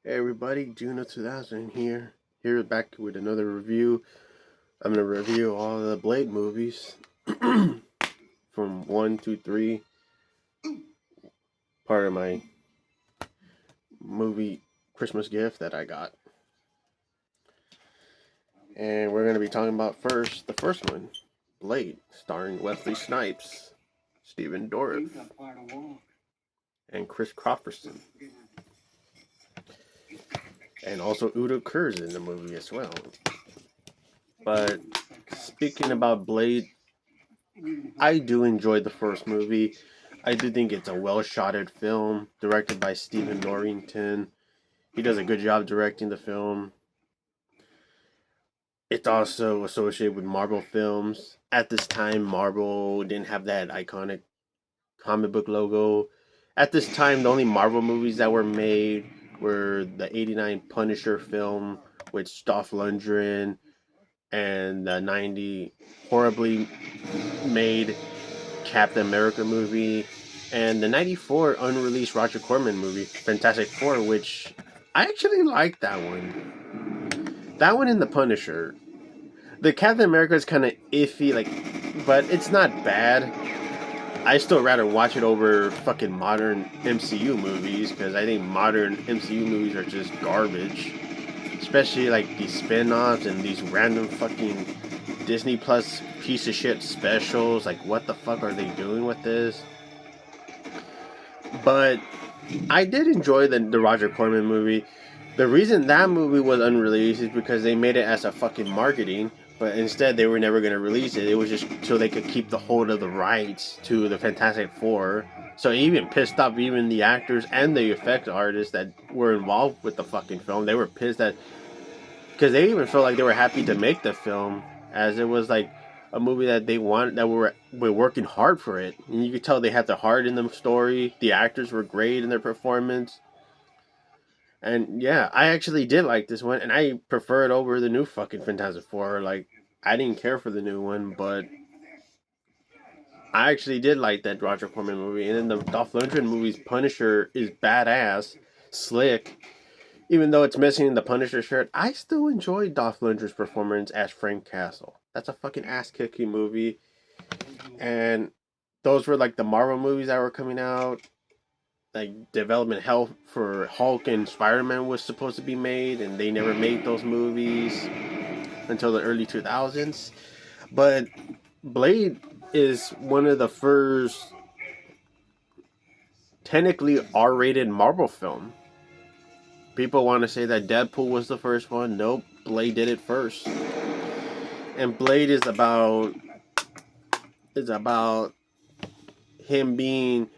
Hey everybody, Juno 2000 here back with another review. I'm gonna review all the Blade movies from 1 to 3, part of my movie Christmas gift that I got. And we're gonna be talking about the first one, Blade, starring Wesley Snipes, Stephen Dorff, and Chris Crawfordson. And also Udo Kurz in the movie as well. But speaking about Blade, I do enjoy the first movie. I do think it's a well-shotted film, directed by Stephen Norrington. He does a good job directing the film. It's also associated with Marvel films. At this time, Marvel didn't have that iconic comic book logo. At this time, the only Marvel movies that were made were the '89 Punisher film with Dolph Lundgren and the '90 horribly made Captain America movie, and the '94 unreleased Roger Corman movie, Fantastic Four, which I actually like that one. That one and the Punisher. The Captain America is kind of iffy, but it's not bad. I still rather watch it over fucking modern MCU movies because I think modern MCU movies are just garbage. Especially like these spin-offs and these random fucking Disney Plus piece of shit specials. Like, what the fuck are they doing with this? But I did enjoy the Roger Corman movie. The reason that movie was unreleased is because they made it as a fucking marketing, but instead they were never going to release it. It was just so they could keep the hold of the rights to the Fantastic Four. So it even pissed off even the actors and the effects artists that were involved with the fucking film. They were pissed that because they even felt like they were happy to make the film, as it was like a movie that they wanted, that were working hard for it. And you could tell they had their heart in the story. The actors were great in their performance, and yeah, I actually did like this one, and I prefer it over the new fucking Fantastic Four. Like, I didn't care for the new one, but I actually did like that Roger Corman movie. And then the Dolph Lundgren movie's Punisher is badass, slick. Even though it's missing the Punisher shirt, I still enjoy Dolph Lundgren's performance as Frank Castle. That's a fucking ass kicking movie. And those were like the Marvel movies that were coming out. Like development hell for Hulk and Spider Man was supposed to be made, and they never made those movies until the early 2000s. But Blade is one of the first technically R-rated Marvel film. People want to say that Deadpool was the first one. Nope, Blade did it first. And Blade is about him being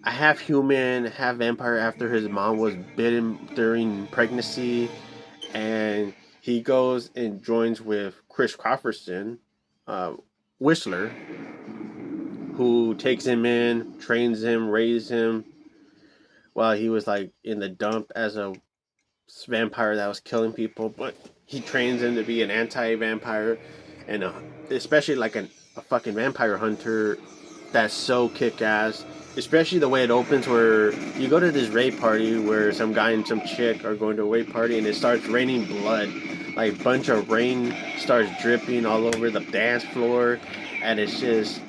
a half human, half vampire after his mom was bitten during pregnancy, and he goes and joins with Chris Crawfordson, uh, Whistler, who takes him in, trains him, raises him while he was like in the dump as a vampire that was killing people, but he trains him to be an anti-vampire, and especially like a fucking vampire hunter that's so kick-ass. Especially the way it opens, where you go to this rape party where some guy and some chick are going to a rape party, and it starts raining blood. Like a bunch of rain starts dripping all over the dance floor, and it's just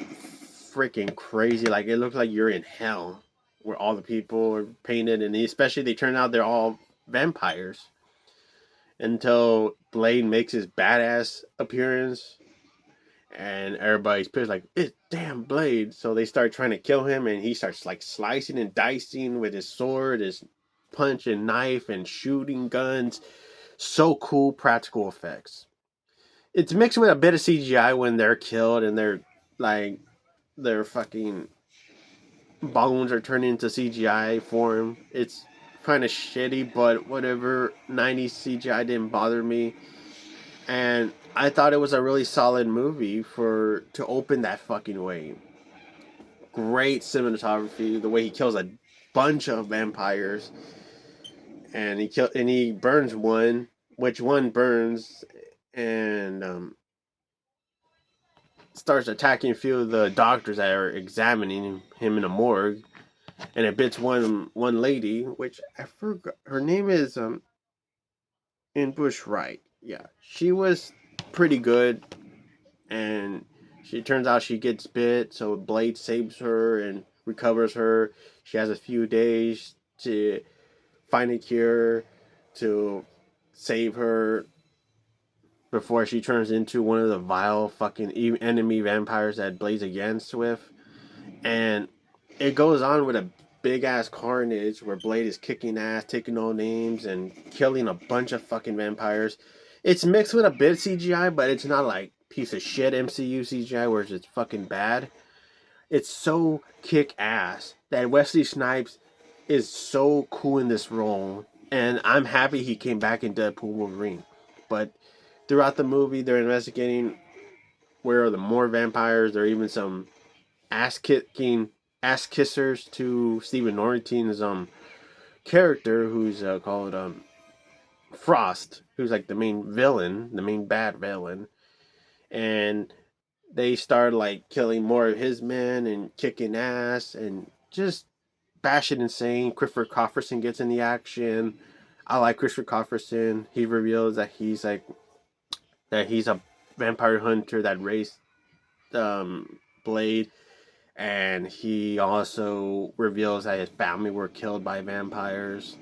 freaking crazy. Like it looks like you're in hell, where all the people are painted, and especially they turn out they're all vampires until Blade makes his badass appearance, and everybody's pissed like, it's damn Blade. So they start trying to kill him, and he starts like slicing and dicing with his sword, his punch and knife, and shooting guns. So cool practical effects. It's mixed with a bit of CGI when they're killed and they're like their fucking bones are turned into CGI form. It's kind of shitty, but whatever. '90s CGI didn't bother me, and I thought it was a really solid movie for to open that fucking way. Great cinematography, the way he kills a bunch of vampires, and he burns one, which one burns, and starts attacking a few of the doctors that are examining him in a morgue. and it bits one lady, which I forgot her name is Ambush Wright. Yeah, she was pretty good, and she turns out she gets bit, so Blade saves her and recovers her. She has a few days to find a cure to save her before she turns into one of the vile fucking enemy vampires that Blade's against with. And it goes on with a big ass carnage where Blade is kicking ass, taking no names, and killing a bunch of fucking vampires. It's mixed with a bit of CGI, but it's not like piece of shit MCU CGI where it's fucking bad. It's so kick ass that Wesley Snipes is so cool in this role, and I'm happy he came back in Deadpool Wolverine. But throughout the movie, they're investigating where are the more vampires. There are even some ass kicking ass kissers to Stephen Norrington's character, who's called Frost, who's like the main villain, the main bad villain, and they start like killing more of his men and kicking ass and just bashing insane. Christopher Cofferson gets in the action. I like Christopher Cofferson. He reveals that he's a vampire hunter that raised Blade, and he also reveals that his family were killed by vampires.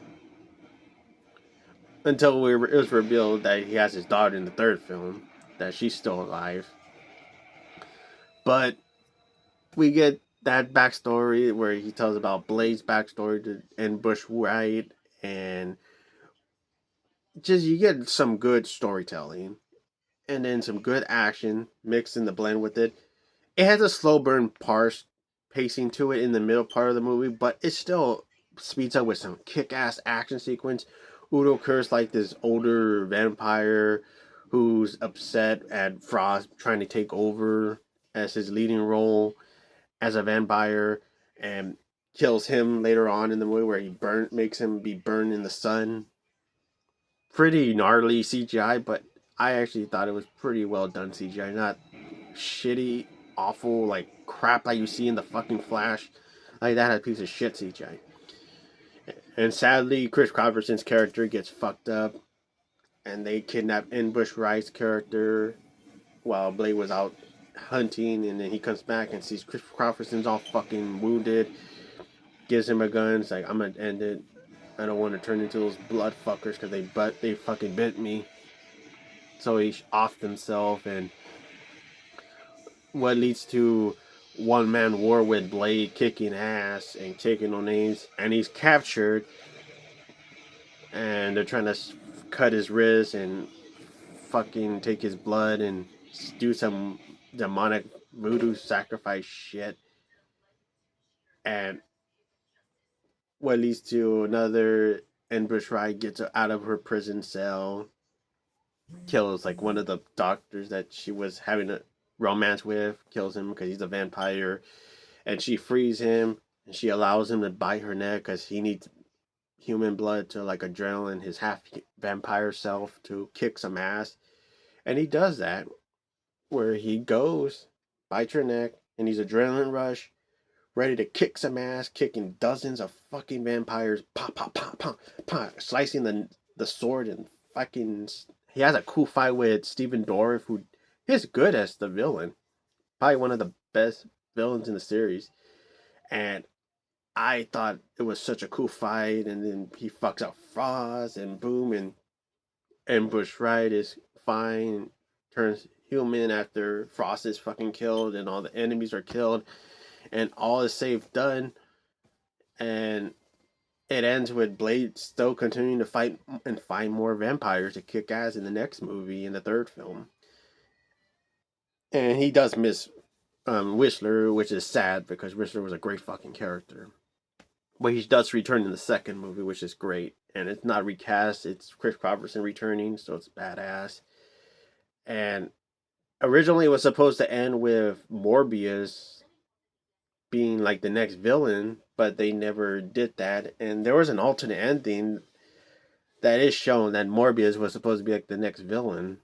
Until it was revealed that he has his daughter in the third film, that she's still alive. But we get that backstory where he tells about Blade's backstory to Ambush Wright, and just you get some good storytelling and then some good action mixed in the blend with it. It has a slow burn parse pacing to it in the middle part of the movie, but it still speeds up with some kick ass action sequence. Udo Kerr's like this older vampire who's upset at Frost trying to take over as his leading role as a vampire, and kills him later on in the movie where makes him be burned in the sun. Pretty gnarly CGI, but I actually thought it was pretty well done CGI. Not shitty, awful, like crap that you see in the fucking Flash. Like that had a piece of shit CGI. And sadly, Chris Robertson's character gets fucked up, and they kidnap Ambush Wright's character while Blade was out hunting, and then he comes back and sees Chris Crawfordson's all fucking wounded, gives him a gun. It's like, I'm gonna end it. I don't want to turn into those blood fuckers because they fucking bit me. So he offed himself, and what leads to one man war with Blade kicking ass and taking no names, and he's captured, and they're trying to cut his wrist and fucking take his blood and do some demonic voodoo sacrifice shit, and what leads to another Ambush Wright gets out of her prison cell, kills like one of the doctors that she was having a romance with, kills him because he's a vampire, and she frees him and she allows him to bite her neck because he needs human blood to like adrenaline his half vampire self to kick some ass, and he does that where he goes, bites her neck, and he's adrenaline rush, ready to kick some ass, kicking dozens of fucking vampires, pop, pop, pop, pop, pop, slicing the sword and fucking. He has a cool fight with Stephen Dorff, who is good as the villain, probably one of the best villains in the series, and I thought it was such a cool fight, and then he fucks up Frost, and boom, and Ambush Wright is fine, turns human after Frost is fucking killed, and all the enemies are killed, and all is safe done, and it ends with Blade still continuing to fight and find more vampires to kick ass in the next movie, in the third film. And he does miss Whistler, which is sad because Whistler was a great fucking character. But he does return in the second movie, which is great. And it's not recast, it's Chris Robertson returning, so it's badass. And originally it was supposed to end with Morbius being like the next villain, but they never did that. And there was an alternate ending that is shown that Morbius was supposed to be like the next villain.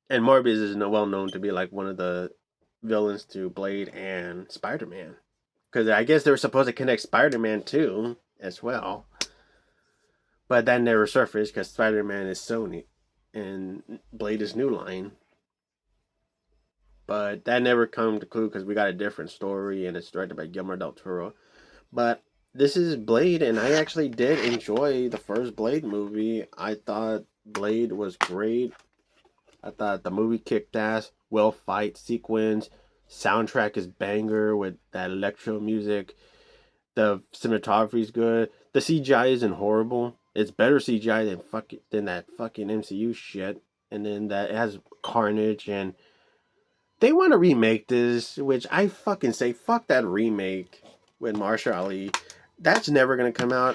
And Morbius is well known to be like one of the villains to Blade and Spider-Man. Because I guess they were supposed to connect Spider-Man too, as well. But that never surfaced because Spider-Man is Sony and Blade is New Line. But that never come to clue because we got a different story and it's directed by Guillermo del Toro. But this is Blade, and I actually did enjoy the first Blade movie. I thought Blade was great. I thought the movie kicked ass. Well fight sequence. Soundtrack is banger with that electro music. The cinematography is good. The CGI isn't horrible. It's better CGI than that fucking MCU shit. And then that it has Carnage, and they want to remake this, which I fucking say fuck that remake with Mahershala Ali. That's never gonna come out.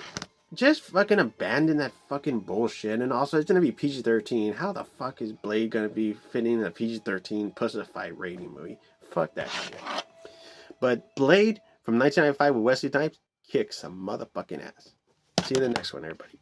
Just fucking abandon that fucking bullshit. And also, it's gonna be PG-13. How the fuck is Blade gonna be fitting in a PG-13 pussified rating movie? Fuck that shit. But Blade from 1995 with Wesley Snipes kicks some motherfucking ass. See you in the next one, everybody.